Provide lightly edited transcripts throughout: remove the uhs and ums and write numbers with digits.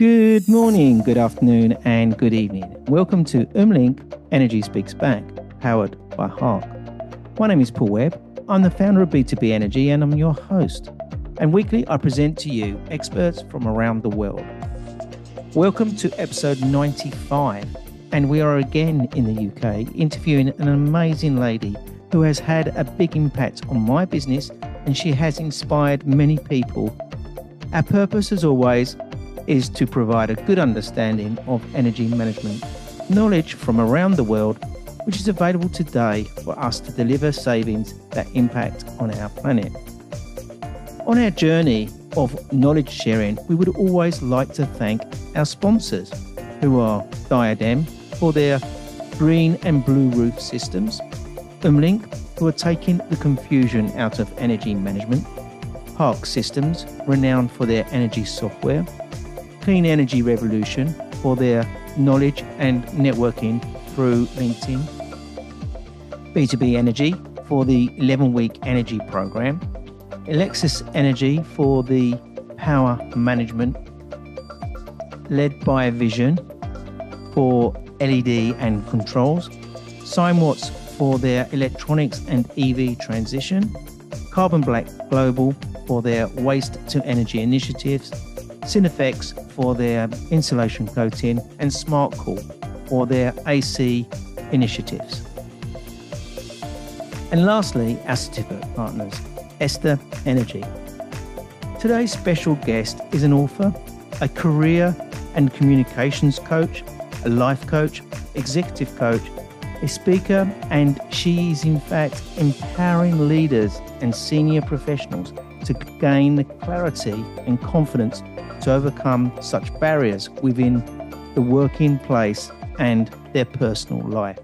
Good morning, good afternoon, and good evening. Welcome to Umlink Energy Speaks Back, powered by Hark. My name is Paul Webb. I'm the founder of B2B Energy, and I'm your host. And weekly, I present to you experts from around the world. Welcome to episode 95, and we are again in the UK interviewing an amazing lady who has had a big impact on my business, and she has inspired many people. Our purpose, as always, is to provide a good understanding of energy management, knowledge from around the world, which is available today for us to deliver savings that impact on our planet. On our journey of knowledge sharing, we would always like to thank our sponsors, who are Diadem for their green and blue roof systems, Umlink, who are taking the confusion out of energy management, Hark Systems, renowned for their energy software, Clean Energy Revolution for their knowledge and networking through LinkedIn, B2B Energy for the 11-week energy program, Alexis Energy for the power management, led by Vision for LED and controls, Watts for their electronics and EV transition, Carbon Black Global for their waste to energy initiatives, Cinefex for their insulation coating, and SmartCool for their AC initiatives. And lastly, our certificate partners, Esther Energy. Today's special guest is an author, a career and communications coach, a life coach, executive coach, a speaker, and she is in fact empowering leaders and senior professionals to gain the clarity and confidence to overcome such barriers within the working place and their personal life.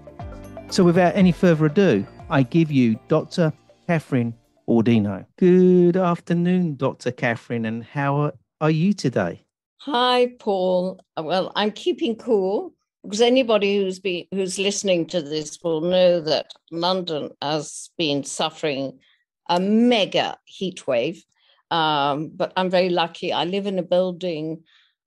So without any further ado, I give you Dr. Catherine Baudino. Good afternoon, Dr. Catherine, and how are you today? Hi, Paul. Well, I'm keeping cool because anybody who's listening to this will know that London has been suffering a mega heat wave. But I'm very lucky. I live in a building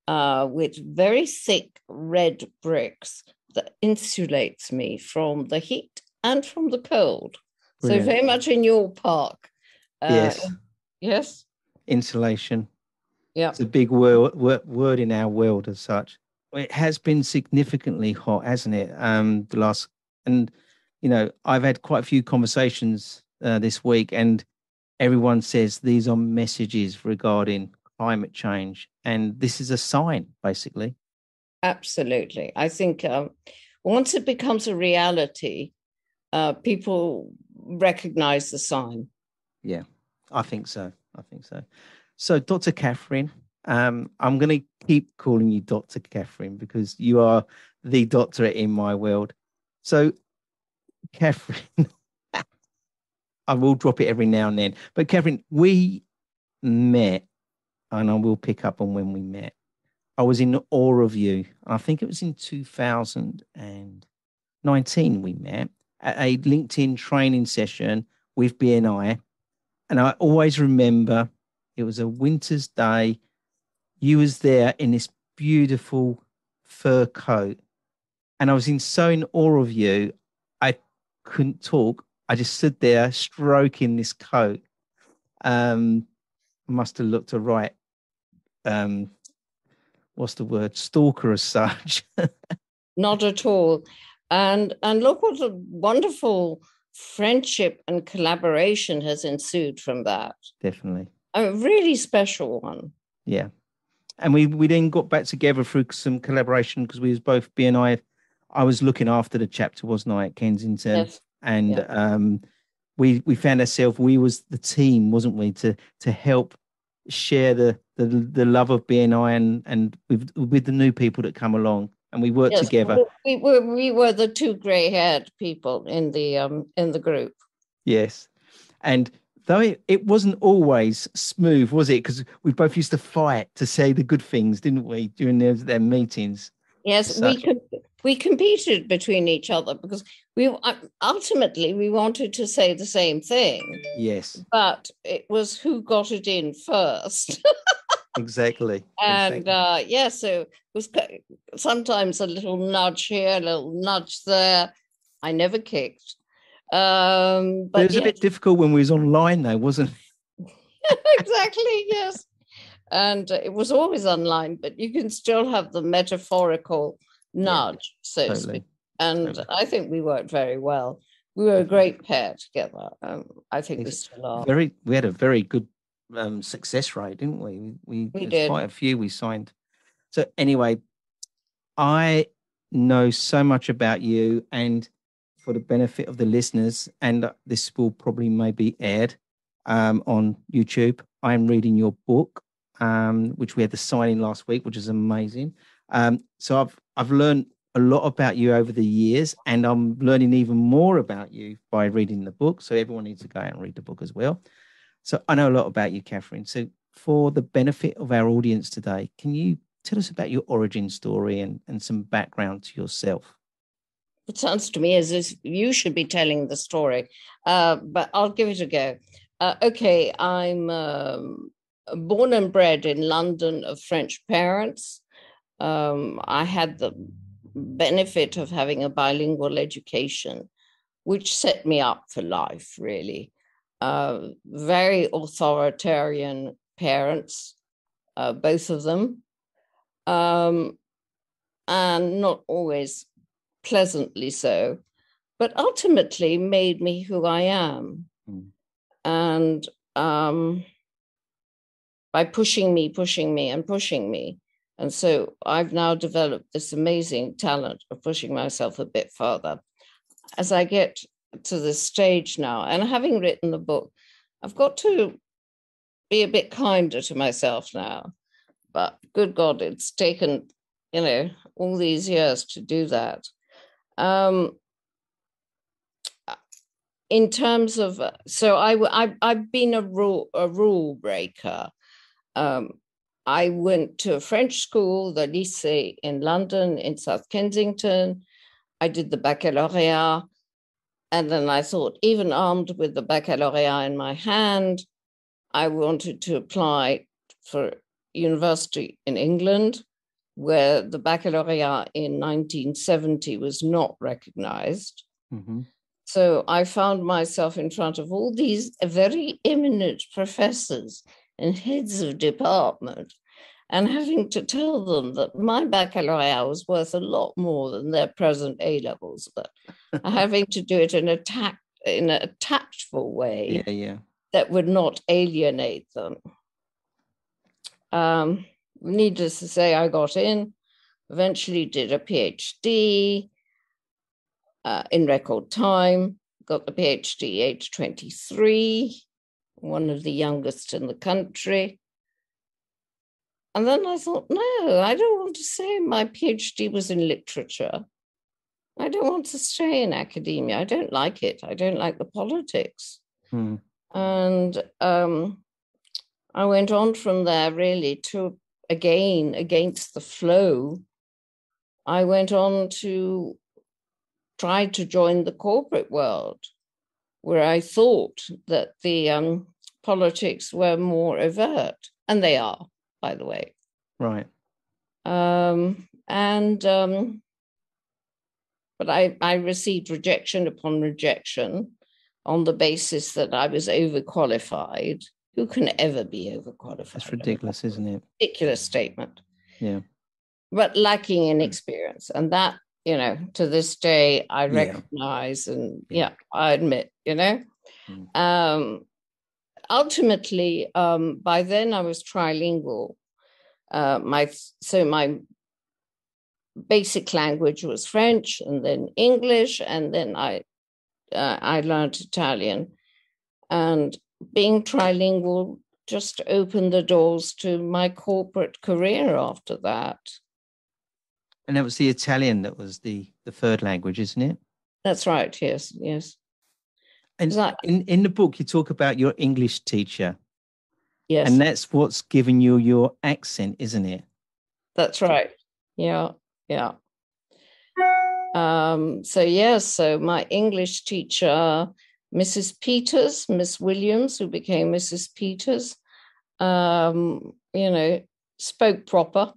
with very thick red bricks that insulates me from the heat and from the cold. Brilliant. So very much in your park. Yes. Yes. Insulation. Yeah. It's a big word in our world as such. It has been significantly hot, hasn't it? I've had quite a few conversations this week, and everyone says these are messages regarding climate change, and this is a sign, basically. Absolutely. I think once it becomes a reality, people recognize the sign. Yeah, I think so. So, Dr. Catherine, I'm going to keep calling you Dr. Catherine because you are the doctorate in my world. So, Catherine, I will drop it every now and then. But Catherine, we met, and I will pick up on when we met. I was in awe of you. I think it was in 2019 we met at a LinkedIn training session with BNI. And I always remember it was a winter's day. You was there in this beautiful fur coat. And I was so in awe of you, I couldn't talk. I just stood there stroking this coat. Must have looked a right, what's the word, stalker as such. Not at all. And look what a wonderful friendship and collaboration has ensued from that. Definitely. A really special one. Yeah. And we then got back together through some collaboration because we was both BNI. I was looking after the chapter, wasn't I, at Kensington? Yes. And we found ourselves, we was the team, wasn't we, to help share the love of BNI and with the new people that come along, and we worked together. We were the two grey-haired people in the group. Yes, and though it wasn't always smooth, was it? Because we both used to fight to say the good things, didn't we, during their meetings? Yes, we competed between each other because we ultimately wanted to say the same thing. Yes, but it was who got it in first. Exactly. And so it was sometimes a little nudge here, a little nudge there. I never kicked. But But it was a bit difficult when we was online, though, wasn't it? exactly, yes. And it was always online, but you can still have the metaphorical nudge, so to speak. And I think we worked very well. We were a great pair together. I think we still are. We had a very good success rate, didn't we? We did. Quite a few we signed. So anyway, I know so much about you, and for the benefit of the listeners, and this will probably maybe aired on YouTube, I'm reading your book, which we had the signing last week, which is amazing. So I've learned a lot about you over the years, and I'm learning even more about you by reading the book. So everyone needs to go out and read the book as well. So I know a lot about you, Catherine. So for the benefit of our audience today, can you tell us about your origin story and some background to yourself? It sounds to me as if you should be telling the story, but I'll give it a go. Okay, I'm born and bred in London of French parents. I had the benefit of having a bilingual education, which set me up for life, really. Very authoritarian parents, both of them, and not always pleasantly so, but ultimately made me who I am. And by pushing me. And so I've now developed this amazing talent of pushing myself a bit further. As I get to this stage now, and having written the book, I've got to be a bit kinder to myself now. But good God, it's taken, all these years to do that. In terms of, so I've been a rule breaker. I went to a French school, the Lycée in London, in South Kensington. I did the baccalaureate. And then I thought, even armed with the baccalaureate in my hand, I wanted to apply for university in England, where the baccalaureate in 1970 was not recognized. Mm-hmm. So I found myself in front of all these very eminent professors and heads of department, and having to tell them that my baccalaureate was worth a lot more than their present A-levels, but having to do it in a tactful way that would not alienate them. Needless to say, I got in, eventually did a PhD in record time, got the PhD age 23, one of the youngest in the country. And then I thought, no, I don't want to say my PhD was in literature. I don't want to stay in academia. I don't like it. I don't like the politics. And I went on from there really to, again, against the flow, I went on to try to join the corporate world, where I thought that the politics were more overt, and they are, by the way. Right. But I received rejection upon rejection on the basis that I was overqualified. Who can ever be overqualified? That's ridiculous, isn't it? Ridiculous statement. Yeah. But lacking in experience. And that, to this day, I recognize and I admit, ultimately, by then I was trilingual. My basic language was French, and then English, and then I learned Italian. And being trilingual just opened the doors to my corporate career after that. And that was the Italian that was the third language, isn't it? That's right, yes. And in the book, you talk about your English teacher. Yes. And that's what's given you your accent, isn't it? That's right. Yeah. So my English teacher, Mrs. Peters, Miss Williams, who became Mrs. Peters, spoke proper.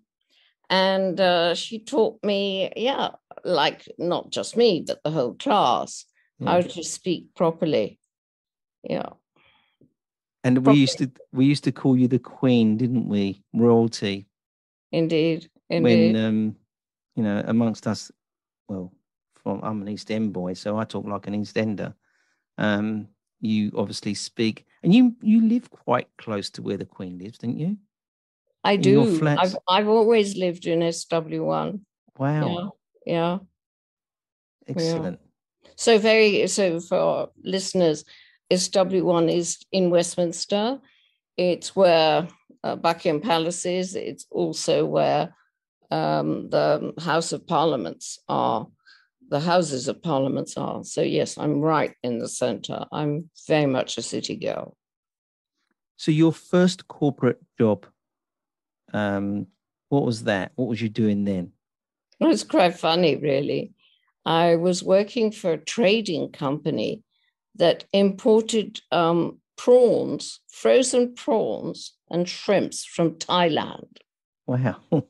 And she taught me, like not just me, but the whole class, how to speak properly. Yeah. And we used to call you the Queen, didn't we? Royalty. Indeed. When amongst us, well, I'm an East End boy, so I talk like an East Ender. You obviously speak, and you live quite close to where the Queen lives, don't you? I In do. your flats? I've always lived in SW1. Wow. Yeah. Excellent. Yeah. So for listeners, SW1 is in Westminster. It's where Buckingham Palace is. It's also where the House of Parliaments are. The Houses of Parliaments are. So yes, I'm right in the centre. I'm very much a city girl. So your first corporate job, what was that? What was you doing then? It was quite funny, really. I was working for a trading company that imported prawns, frozen prawns and shrimps from Thailand. Wow.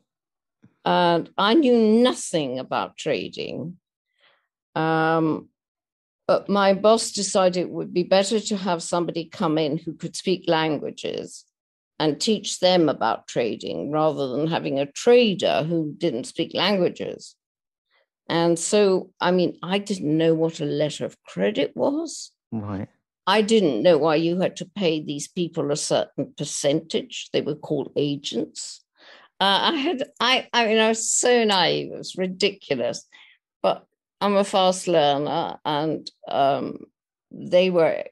And I knew nothing about trading. But my boss decided it would be better to have somebody come in who could speak languages and teach them about trading rather than having a trader who didn't speak languages. And so, I mean, I didn't know what a letter of credit was. Right. I didn't know why you had to pay these people a certain percentage. They were called agents. I mean, I was so naive. It was ridiculous. But I'm a fast learner, and they were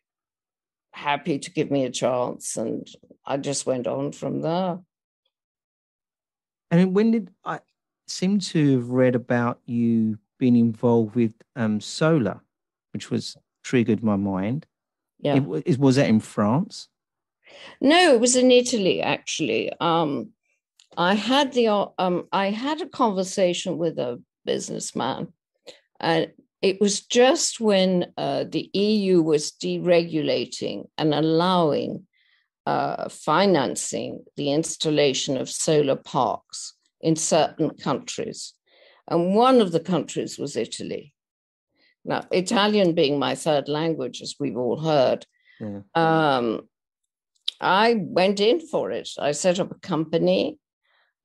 happy to give me a chance, and I just went on from there. I mean, when did I seem to have read about you being involved with solar, which was triggered my mind. Yeah. Was that in France? No, it was in Italy, actually. I had a conversation with a businessman, and it was just when the EU was deregulating and allowing financing the installation of solar parks in certain countries. And one of the countries was Italy. Now, Italian being my third language, as we've all heard, I went in for it. I set up a company.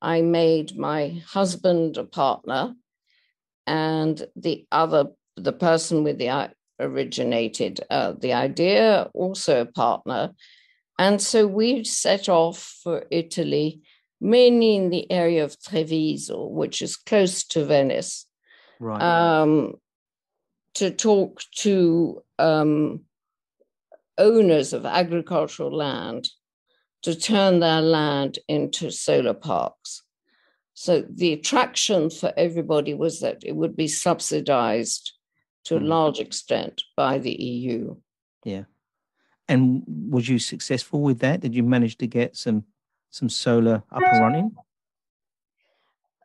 I made my husband a partner, and the person with the originated the idea, also a partner. And so we set off for Italy, mainly in the area of Treviso, which is close to Venice, right? To talk to owners of agricultural land to turn their land into solar parks. So the attraction for everybody was that it would be subsidized to a large extent by the EU. Yeah. And was you successful with that? Did you manage to get some solar up and running?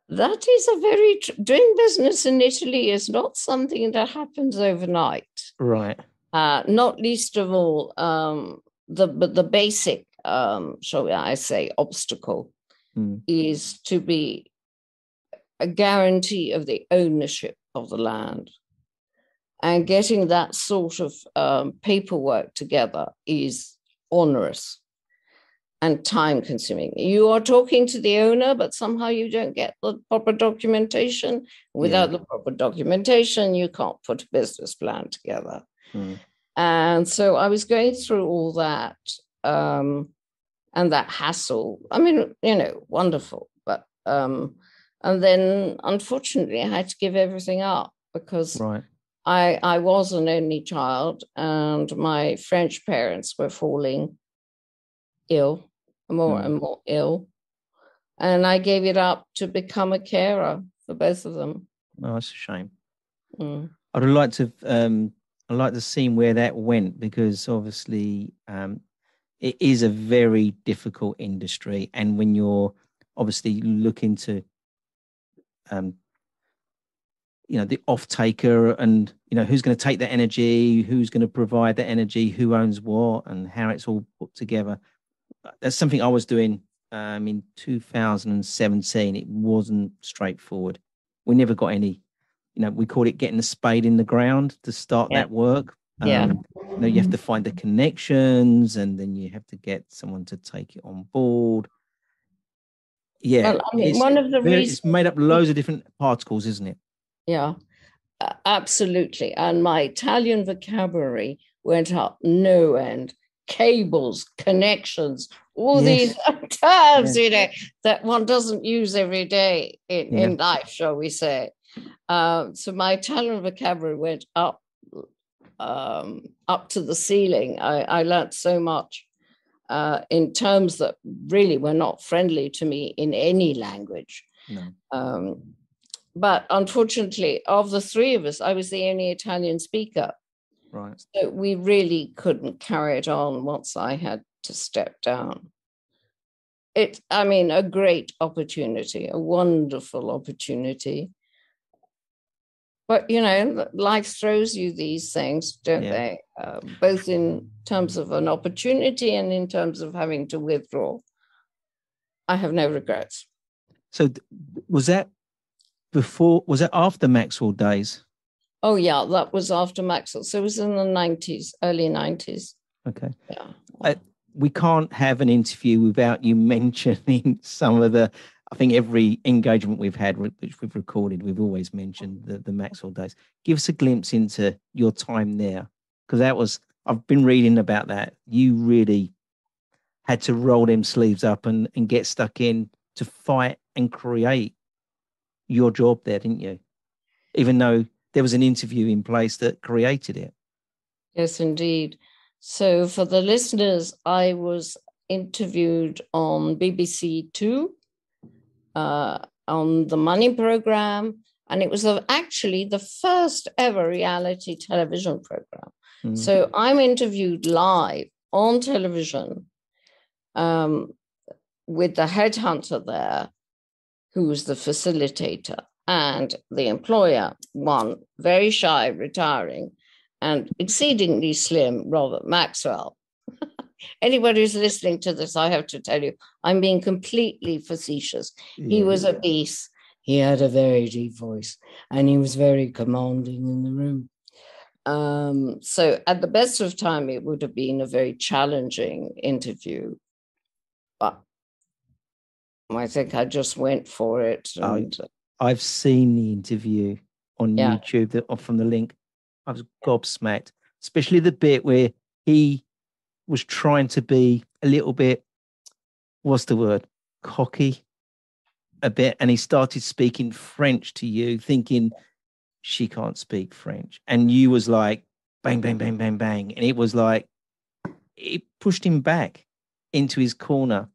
That is doing business in Italy is not something that happens overnight. Right. Not least of all, the basic, shall I say, obstacle is to be a guarantee of the ownership of the land. And getting that sort of paperwork together is onerous and time consuming. You are talking to the owner, but somehow you don't get the proper documentation. Without the proper documentation, you can't put a business plan together. And so I was going through all that and that hassle. I mean, wonderful. But and then unfortunately I had to give everything up because I was an only child and my French parents were falling ill, more and more ill. And I gave it up to become a carer for both of them. Oh, that's a shame. I'd like to see where that went because obviously it is a very difficult industry. And when you're obviously looking to the off-taker and, who's going to take that energy, who's going to provide that energy, who owns what and how it's all put together. That's something I was doing in 2017. It wasn't straightforward. We never got any, we called it getting the spade in the ground to start that work. Yeah. You have to find the connections, and then you have to get someone to take it on board. Yeah, Well, I mean, one of the reasons it's made up loads of different particles, isn't it? Yeah, absolutely. And my Italian vocabulary went up no end. Cables, connections, all these terms, that one doesn't use every day in life, shall we say. So my Italian vocabulary went up to the ceiling. I learnt so much in terms that really were not friendly to me in any language. No. But unfortunately, of the three of us, I was the only Italian speaker. Right. So we really couldn't carry it on once I had to step down. A great opportunity, a wonderful opportunity. But, life throws you these things, don't they? Both in terms of an opportunity and in terms of having to withdraw. I have no regrets. So was that after Maxwell days? Oh, yeah, that was after Maxwell. So it was in the 90s, early 90s. Okay. Yeah. We can't have an interview without you mentioning some of I think every engagement we've had, which we've recorded, we've always mentioned the Maxwell days. Give us a glimpse into your time there, because I've been reading about that. You really had to roll them sleeves up and get stuck in to fight and create your job there, didn't you? Even though there was an interview in place that created it. Yes, indeed. So for the listeners, I was interviewed on BBC Two, on the Money program, and it was actually the first ever reality television program. Mm. So I'm interviewed live on television with the headhunter there, who was the facilitator, and the employer, one very shy, retiring, and exceedingly slim Robert Maxwell. Anybody who's listening to this, I have to tell you, I'm being completely facetious. Yeah. He was a beast. He had a very deep voice, and he was very commanding in the room. So at the best of time, it would have been a very challenging interview. But I think I just went for it. And I've seen the interview on YouTube from the link. I was gobsmacked, especially the bit where he was trying to be a little bit, what's the word, cocky a bit. And he started speaking French to you, thinking she can't speak French. And you was like, bang, bang, bang, bang, bang. And it was like, it pushed him back into his corner.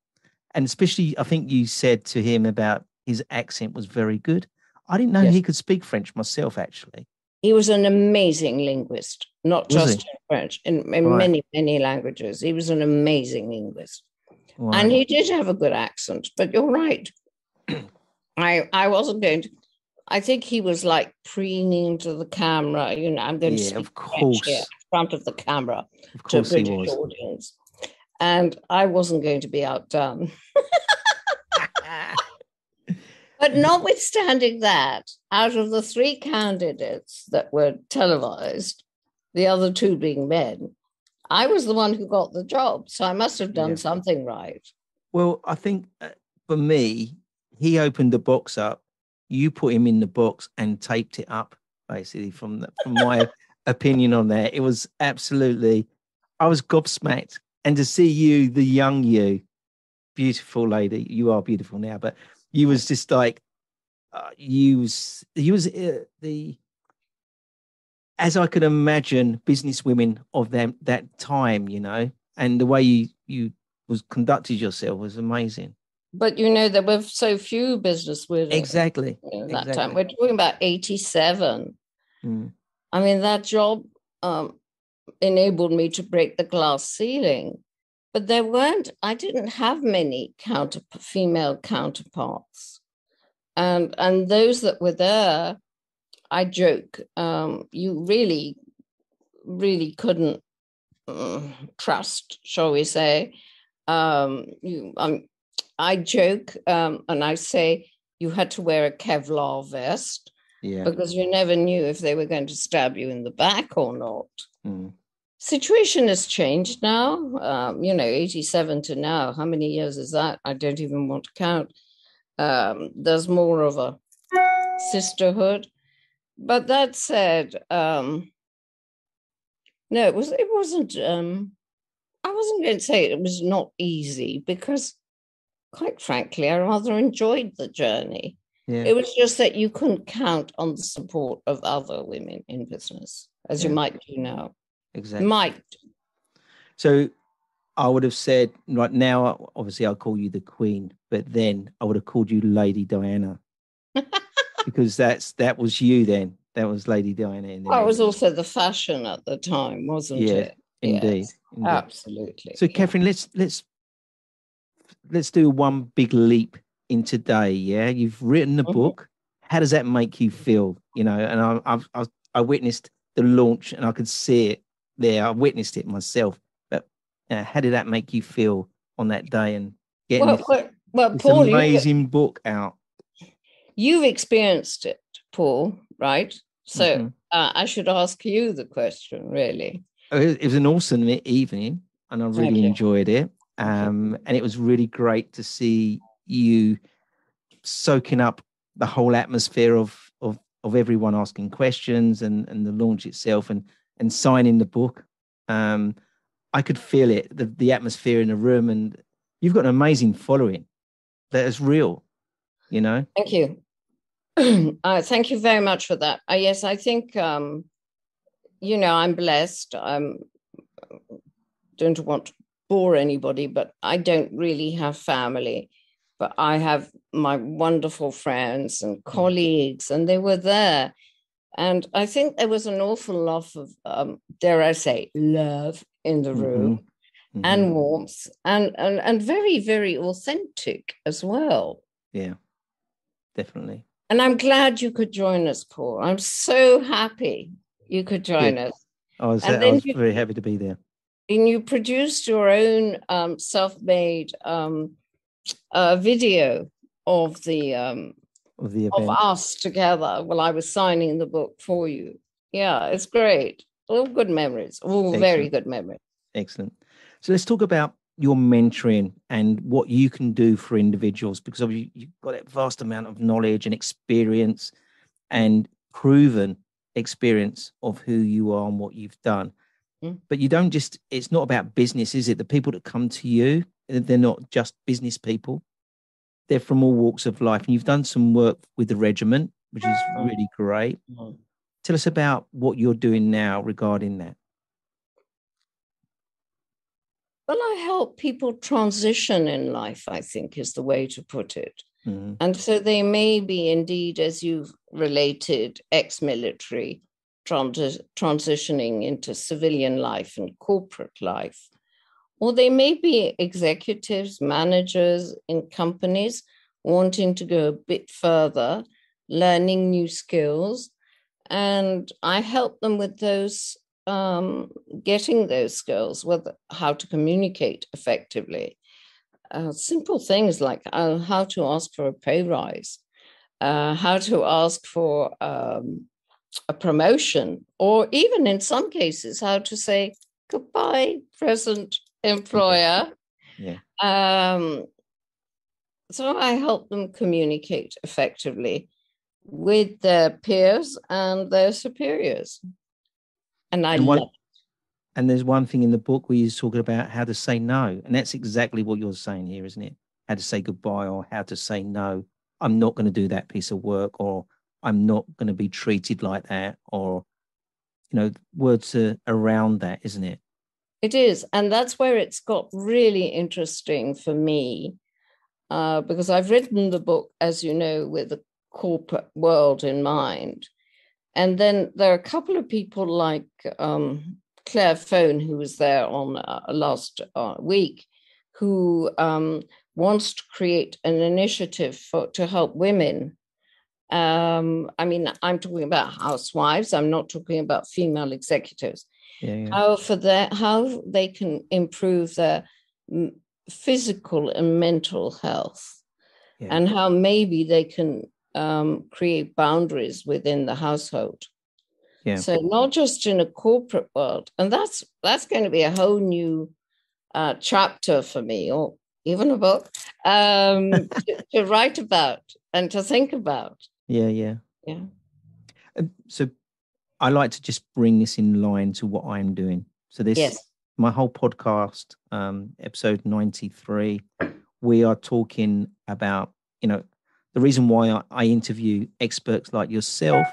And especially, I think you said to him about his accent was very good. I didn't know he could speak French myself, actually. He was an amazing linguist, not just in French, in many, many languages. He was an amazing linguist. Right. And he did have a good accent, but you're right. I wasn't going to, I think he was like preening to the camera, I'm going to speak of course. French here in front of the camera to a British audience. And I wasn't going to be outdone. But notwithstanding that, out of the three candidates that were televised, the other two being men, I was the one who got the job. So I must have done something right. Well, I think for me, he opened the box up. You put him in the box and taped it up, basically, from my opinion on that. It was absolutely, I was gobsmacked. And to see you, the young you, beautiful lady, you are beautiful now, but you was just like, he was as I could imagine, business women of that time, and the way you was conducted yourself was amazing. But there were so few business women. Exactly. That time. We're talking about 87. Mm. I mean, that job enabled me to break the glass ceiling. But I didn't have many female counterparts. And those that were there, I joke, you really, really couldn't trust, shall we say. I joke and I say you had to wear a Kevlar vest because you never knew if they were going to stab you in the back or not. Situation has changed now, 87 to now. How many years is that? I don't even want to count. There's more of a sisterhood. But that said, no, it wasn't. I wasn't going to say it was not easy because, quite frankly, I rather enjoyed the journey. Yeah. It was just that you couldn't count on the support of other women in business, as you might do now. Exactly. Might. So I would have said, right now, obviously I'll call you the Queen, but then I would have called you Lady Diana. Because that was you then. That was Lady Diana. It was also the fashion at the time, wasn't it? Indeed, yes, indeed. Absolutely. So, Catherine, let's do one big leap in today. Yeah, you've written a book. How does that make you feel? You know, and I witnessed the launch, and I could see it there. I witnessed it myself. But how did that make you feel on that day and getting this Paul, amazing book out? You've experienced it, Paul, right? So I should ask you the question, really. It was an awesome evening, and I really enjoyed it. And it was really great to see you soaking up the whole atmosphere of everyone asking questions and the launch itself and signing the book. I could feel it, the atmosphere in the room, and you've got an amazing following that is real, you know. Thank you. Thank you very much for that. Yes, I think, I'm blessed. I don't want to bore anybody, but I don't really have family. But I have my wonderful friends and colleagues, and they were there. And I think there was an awful lot of, dare I say, love in the room and warmth and very, very authentic as well. Yeah, definitely. And I'm glad you could join us, Paul. I'm so happy you could join us. I was very happy to be there. And you produced your own self-made video of the event. Of us together while I was signing the book for you. Yeah, it's great. All good memories. All very good memories. Excellent. So let's talk about your mentoring and what you can do for individuals, because obviously you've got that vast amount of knowledge and experience and proven experience of who you are and what you've done. But you don't just, it's not about business, is it? The people that come to you, they're not just business people. They're from all walks of life. And you've done some work with the regiment, which is really great. Tell us about what you're doing now regarding that. Well, I help people transition in life, I think, is the way to put it. And so they may be indeed, as you've related, ex-military, transitioning into civilian life and corporate life. Or they may be executives, managers in companies wanting to go a bit further, learning new skills. And I help them with those, getting those skills, with how to communicate effectively. Simple things like how to ask for a pay rise, how to ask for a promotion, or even in some cases, how to say goodbye, present employer. So I help them communicate effectively with their peers and their superiors. And love it. And there's one thing in the book where you're talking about how to say no. And that's exactly what you're saying here, isn't it? How to say goodbye, or how to say no. I'm not going to do that piece of work, or I'm not going to be treated like that, or, words are around that, isn't it? It is. And that's where it's got really interesting for me, because I've written the book, as you know, with the corporate world in mind. And then there are a couple of people like Claire Phone, who was there on last week, who wants to create an initiative to help women. I'm talking about housewives. I'm not talking about female executives. How they can improve their physical and mental health, Yeah. and how maybe they can create boundaries within the household. Yeah. So not just in a corporate world, and that's going to be a whole new chapter for me, or even a book to write about and to think about. Yeah. Yeah. So I like to just bring this in line to what I'm doing. So Yes. my whole podcast, episode 93, we are talking about, the reason why I interview experts like yourself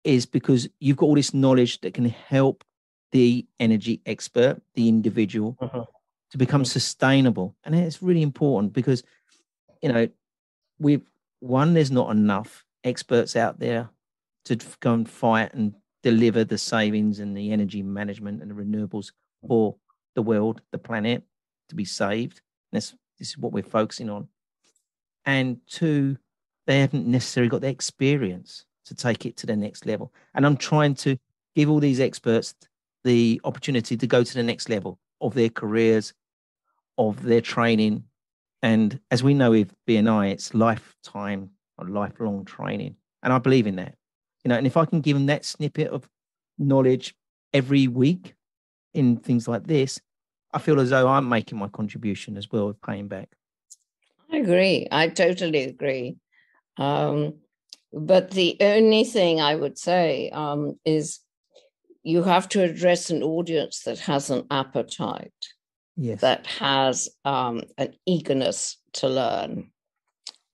is because you've got all this knowledge that can help the energy expert, the individual, to become sustainable. And it's really important because, there's not enough experts out there to go and fight and deliver the savings and the energy management and the renewables for the world, the planet, to be saved. This is what we're focusing on. And two, they haven't necessarily got the experience to take it to the next level. And I'm trying to give all these experts the opportunity to go to the next level of their careers, of their training. And as we know with BNI, it's lifetime or lifelong training. And I believe in that. And if I can give them that snippet of knowledge every week in things like this, I feel as though I'm making my contribution as well of paying back. I agree. I totally agree. But the only thing I would say is you have to address an audience that has an appetite, yes, that has an eagerness to learn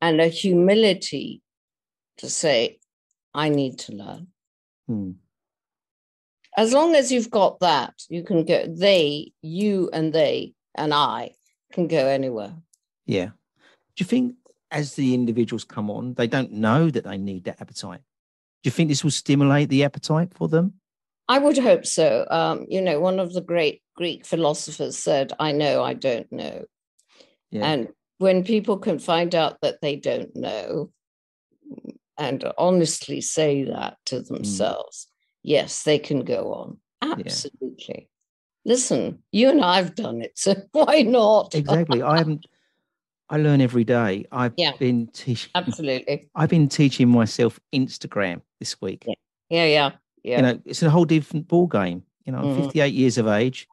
and a humility to say, I need to learn. As long as you've got that, you can go, you and I can go anywhere. Yeah. Do you think as the individuals come on, they don't know that they need that appetite? Do you think this will stimulate the appetite for them? I would hope so. One of the great Greek philosophers said, I know, I don't know. Yeah. And when people can find out that they don't know and honestly say that to themselves, yes, they can go on. Absolutely. Yeah. Listen, you and I have done it, so why not? Exactly. I learn every day. I've been teaching. Absolutely. I've been teaching myself Instagram this week. Yeah. It's a whole different ball game. I'm 58 years of age.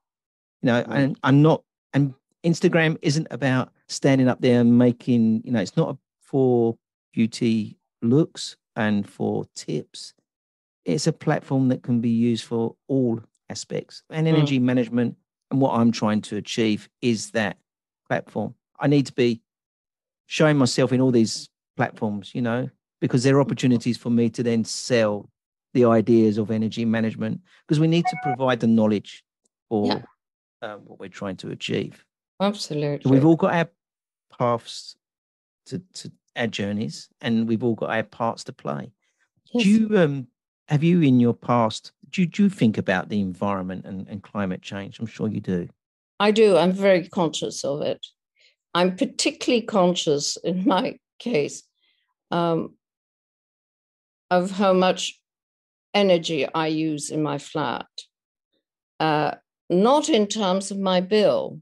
And I'm not. And Instagram isn't about standing up there and making. It's not for beauty looks and for tips. It's a platform that can be used for all aspects. And energy management and what I'm trying to achieve is that platform. I need to be showing myself in all these platforms, because there are opportunities for me to then sell the ideas of energy management, because we need to provide the knowledge for what we're trying to achieve. Absolutely. So we've all got our paths to our journeys, and we've all got our parts to play. Yes. Have you in your past, do you think about the environment and climate change? I'm sure you do. I do. I'm very conscious of it. I'm particularly conscious in my case of how much energy I use in my flat, not in terms of my bill,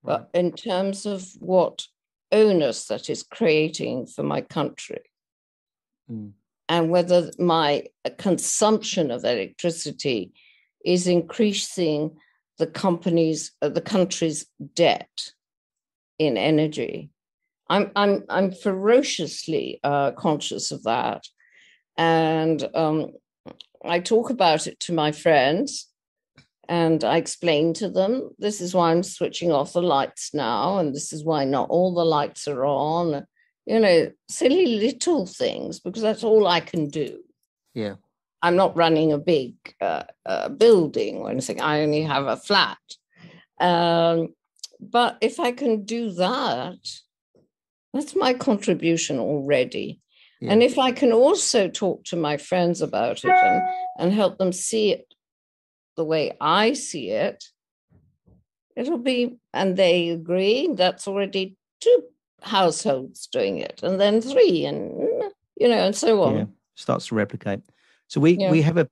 but in terms of what onus that is creating for my country. And whether my consumption of electricity is increasing the country's debt in energy. I'm ferociously conscious of that, and I talk about it to my friends, and I explain to them, this is why I'm switching off the lights now, and this is why not all the lights are on. Silly little things, because that's all I can do. Yeah, I'm not running a big building or anything. I only have a flat. But if I can do that, that's my contribution already. Yeah. And if I can also talk to my friends about it and help them see it the way I see it, it'll be, and they agree, that's already 2 households doing it, and then 3, and and so on. Yeah, starts to replicate. So we have a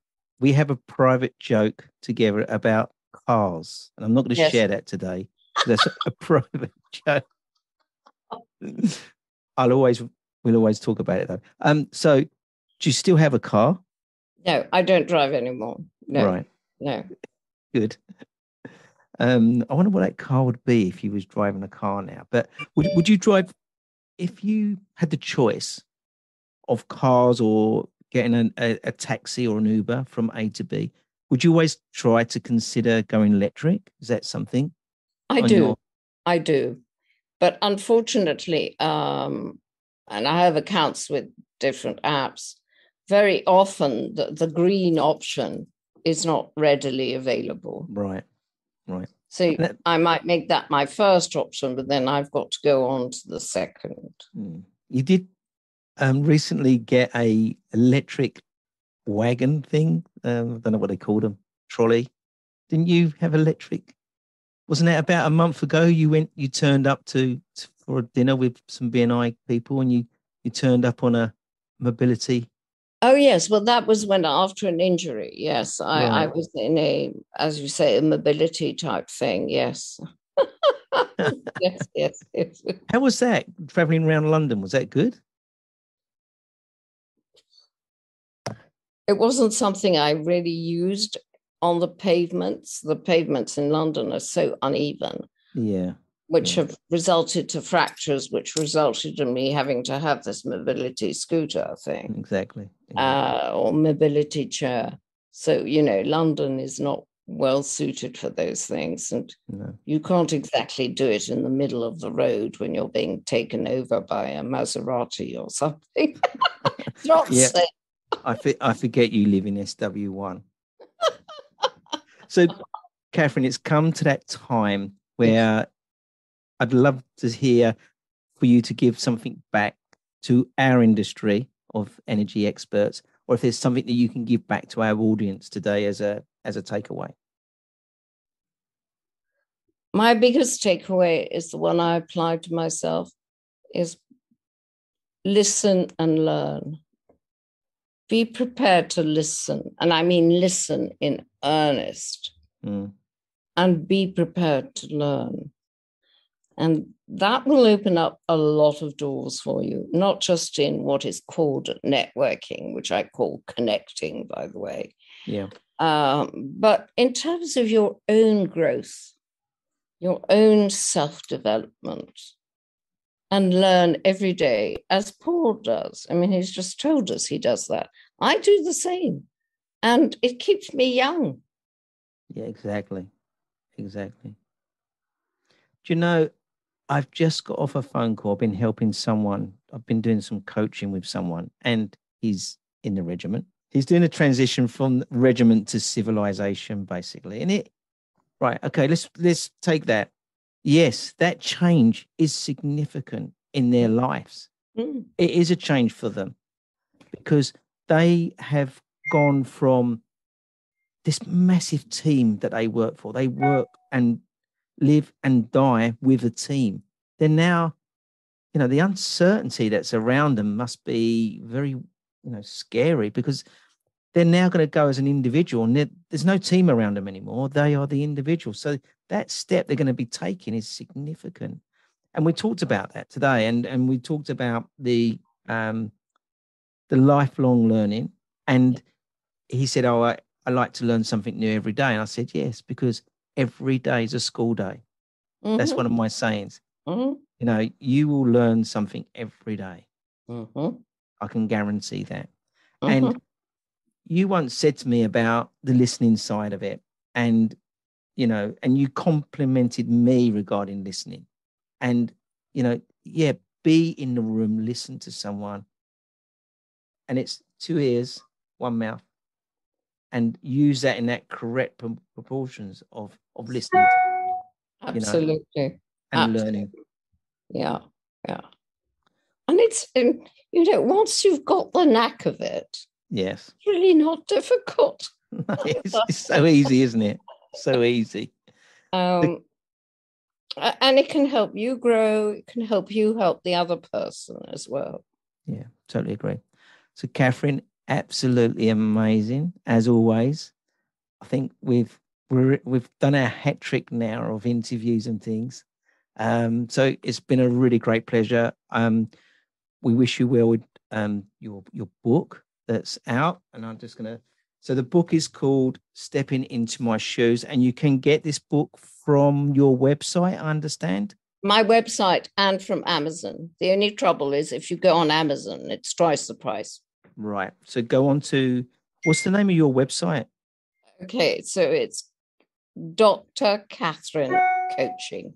private joke together about cars, and I'm not going to share that today. That's a private joke. We'll always talk about it though. So do you still have a car? No, I don't drive anymore. No, Right. no. Good. I wonder what that car would be if you was driving a car now. But would you drive if you had the choice of cars or getting a taxi or an Uber from A to B? Would you always try to consider going electric? Is that something I on do. your I do. But unfortunately, and I have accounts with different apps, very often the green option is not readily available. right? So I might make that my first option, but then I've got to go on to the second. You did recently get a electric wagon thing. I don't know what they called them. Trolley. Didn't you have electric? Wasn't it about a month ago? You turned up for a dinner with some BNI people, and you turned up on a mobility. Oh, yes. Well, that was when after an injury. Yes. I Right. was in as you say, a mobility type thing. Yes. Yes. How was that traveling around London? Was that good? It wasn't something I really used on the pavements. The pavements in London are so uneven. Yeah. Which have resulted to fractures, which resulted in me having to have this mobility scooter thing. Exactly. Or mobility chair. So, London is not well suited for those things. And you can't exactly do it in the middle of the road when you're being taken over by a Maserati or something. It's not safe. I forget you live in SW1. So, Catherine, it's come to that time where I'd love to hear for you to give something back to our industry of energy experts, or if there's something that you can give back to our audience today as a takeaway. My biggest takeaway is the one I applied to myself, is listen and learn. Be prepared to listen. And I mean listen in earnest. And be prepared to learn. And that will open up a lot of doors for you, not just in what is called networking, which I call connecting, by the way. Yeah. But in terms of your own growth, your own self-development, and learn every day, as Paul does. I mean, he's just told us he does that. I do the same. And it keeps me young. Yeah, exactly. Do you know, I've just got off a phone call. I've been helping someone. I've been doing some coaching with someone, and he's in the regiment. He's doing a transition from regiment to civilization, basically. And okay, let's take that. Yes, that change is significant in their lives. It is a change for them because they have gone from this massive team that they work for. They work and live and die with a team. They're now, the uncertainty that's around them must be very, scary because they're now going to go as an individual and there's no team around them anymore. They are the individual. So that step they're going to be taking is significant. And we talked about that today. And we talked about the lifelong learning. And he said, I like to learn something new every day. And I said, yes, because every day is a school day. Mm-hmm. That's one of my sayings. Mm-hmm. You will learn something every day. Mm-hmm. I can guarantee that. Mm-hmm. And you once said to me about the listening side of it. And, and you complimented me regarding listening. And, be in the room, listen to someone. And it's 2 ears, 1 mouth. And use that in that correct proportions of listening. Absolutely. And learning. Yeah. And it's, once you've got the knack of it, yes, it's really not difficult. it's so easy, isn't it? So easy. And it can help you grow. It can help you help the other person as well. Yeah, totally agree. So, Catherine, absolutely amazing, as always. I think we've we've done our hat trick now of interviews and things. So it's been a really great pleasure. We wish you well with your book that's out, and I'm just gonna. So the book is called Stepping Into My Shoes, and you can get this book from your website, I understand. My website and from Amazon. The only trouble is if you go on Amazon, it's twice the price. Right. So go on to, what's the name of your website? Okay, so it's Dr. Catherine Coaching.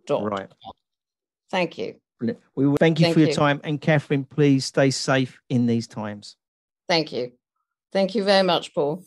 Right. Thank you. We will thank you for your time. And Catherine, please stay safe in these times. Thank you. Thank you very much, Paul.